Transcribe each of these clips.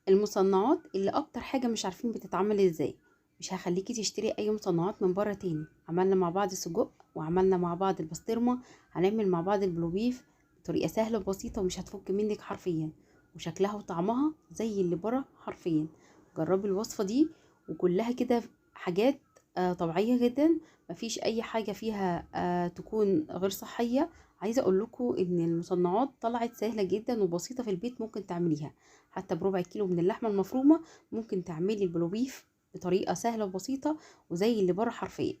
المصنعات اللي اكتر حاجة مش عارفين بتتعمل ازاي. مش هخليكي تشتري اي مصنعات من بره تاني. عملنا مع بعض سجق وعملنا مع بعض البسطرمة. هنعمل مع بعض البلوبيف بطريقة سهلة وبسيطة ومش هتفك منك حرفيا، وشكلها وطعمها زي اللي بره حرفيا. جربي الوصفة دي، وكلها كده حاجات طبيعية جدا. مفيش اي حاجة فيها تكون غير صحية. عايزة اقول لكم ان المصنعات طلعت سهلة جدا وبسيطة، في البيت ممكن تعمليها حتى بربع كيلو من اللحمة المفرومة. ممكن تعملي البلوبيف بطريقة سهلة وبسيطة وزي اللي بره حرفيا.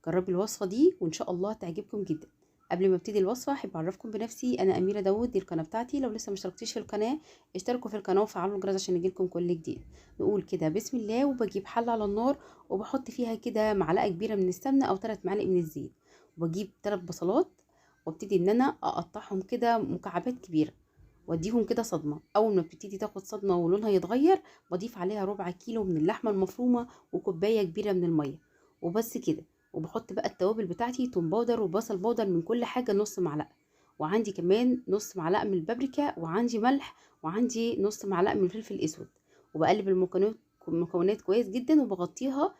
جربي الوصفة دي وان شاء الله تعجبكم جدا. قبل ما ابتدي الوصفة احب اعرفكم بنفسي، انا اميرة داود، دي القناة بتاعتي. لو لسه مشتركتيش في القناة اشتركوا في القناة وفعلوا الجرس عشان يجيلكم كل جديد. نقول كده بسم الله، وبجيب حلة على النار وبحط فيها كده معلقة كبيرة من السمنة او 3 معالق من الزيت، وبجيب 3 بصلات وابتدي ان انا اقطعهم كده مكعبات كبيرة واديهم كده صدمه. اول ما بتبتدي تاخد صدمه ولونها يتغير بضيف عليها ربع كيلو من اللحمه المفرومه وكوبايه كبيره من الميه، وبس كده. وبحط بقى التوابل بتاعتي، توم باودر وبصل باودر، من كل حاجه نص معلقه، وعندي كمان نص معلقه من البابريكا، وعندي ملح، وعندي نص معلقه من الفلفل الاسود. وبقلب المكونات كويس جدا وبغطيها.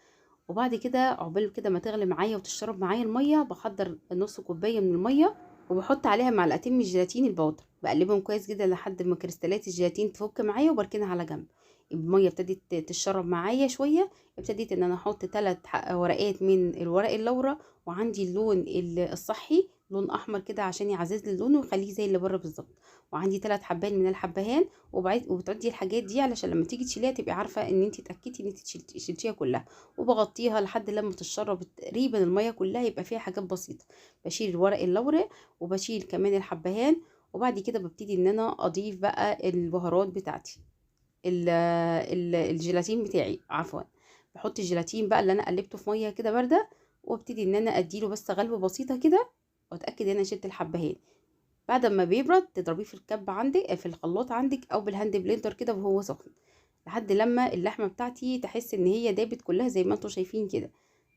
وبعد كده عقبال كده ما تغلي معايا وتشرب معايا الميه، بحضر نص كوبايه من الميه وبحط عليها معلقتين من الجيلاتين البودر، بقلبهم كويس جدا لحد ما كريستالات الجيلاتين تفك معايا وبركنها على جنب. الميه ابتدت تشرب معايا شويه، ابتديت ان انا احط 3 ورقات من الورق اللورا، وعندي اللون الصحي لون احمر كده عشان يعزز لي اللون ويخليه زي اللي بره بالظبط، وعندي 3 حبات من الحبهان. وبتعدي الحاجات دي علشان لما تيجي تشيليها تبقي عارفه ان انت اتاكدتي ان انت شلتيها كلها. وبغطيها لحد لما تشرب تقريبا الميه كلها، يبقى فيها حاجات بسيطه. بشيل الورق اللورا وبشيل كمان الحبهان. وبعد كده ببتدي ان انا اضيف بقى البهارات بتاعتي، الجيلاتين بتاعي عفوا. بحط الجيلاتين بقى اللي انا قلبته في ميه كده بارده، وابتدي ان انا اديله بس غلوه بسيطه كده، واتاكد ان انا شلت الحبهان. بعد ما بيبرد تضربيه في الكب عندك في الخلاط عندك او بالهاند بلندر كده وهو سخن، لحد لما اللحمه بتاعتي تحس ان هي دابت كلها زي ما انتم شايفين كده.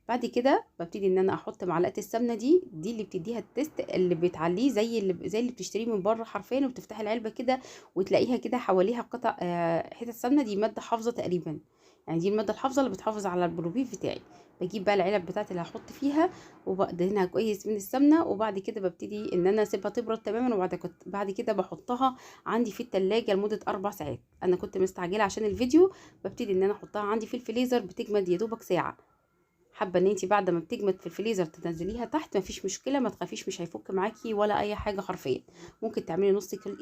بعد كده ببتدي ان انا احط معلقه السمنه دي اللي بتديها التست اللي بتعليه زي اللي بتشتريه من بره حرفيا، وبتفتحي العلبه كده وتلاقيها كده حواليها قطع حتت سمنه. دي ماده حافظه تقريبا، يعني دي الماده الحافظه اللي بتحافظ على البروبيف بتاعي. بجيب بقى العلب بتاعتي اللي هحط فيها وبدهنها كويس من السمنه، وبعد كده ببتدي ان انا اسيبها تبرد تماما. بعد كده بحطها عندي في التلاجة لمده 4 ساعات. انا كنت مستعجله عشان الفيديو، ببتدي ان انا احطها عندي في الفريزر بتجمد يا دوبك ساعه. حابه ان انت بعد ما بتجمد في الفريزر تنزليها تحت، مفيش مشكله، ما تخافيش، مش هيفك معاكي ولا اي حاجه حرفيا. ممكن تعملي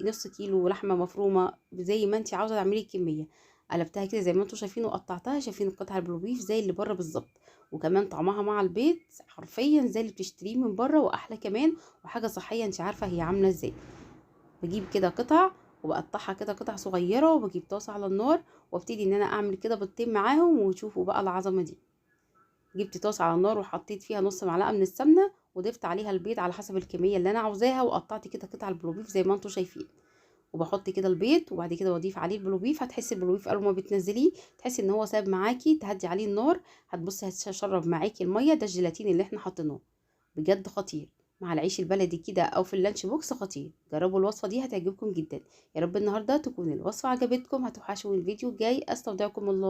نص كيلو لحمه مفرومه زي ما انت عاوزه تعملي الكميه. قلبتها كده زي ما انتم شايفين وقطعتها، شايفين القطع البلوبيف زي اللي بره بالظبط، وكمان طعمها مع البيض حرفيا زي اللي بتشتريه من بره واحلى كمان، وحاجه صحيه انت عارفه هي عامله ازاي. بجيب كده قطع وبقطعها كده قطع صغيره، وبجيب طاسه على النار وابتدي ان انا اعمل كده بيضتين معاهم، وشوفوا بقى العظمه دي. جبت طاسه على النار وحطيت فيها نص معلقه من السمنه، وضفت عليها البيض على حسب الكميه اللي انا عاوزاها، وقطعت كده قطع البلوبيف زي ما انتم شايفين. وبحط كده البيض وبعد كده بضيف عليه البلوبيف. هتحسي البلوبيف اول ما بتنزليه تحسي ان هو ساب معاكي، تهدي عليه النار هتبصي هتشرب معاكي الميه. ده الجيلاتين اللي احنا حطيناه، بجد خطير مع العيش البلدي كده او في اللانش بوكس، خطير. جربوا الوصفه دي هتعجبكم جدا. يا رب النهارده تكون الوصفه عجبتكم. هتوحشوا الفيديو الجاي. استودعكم الله.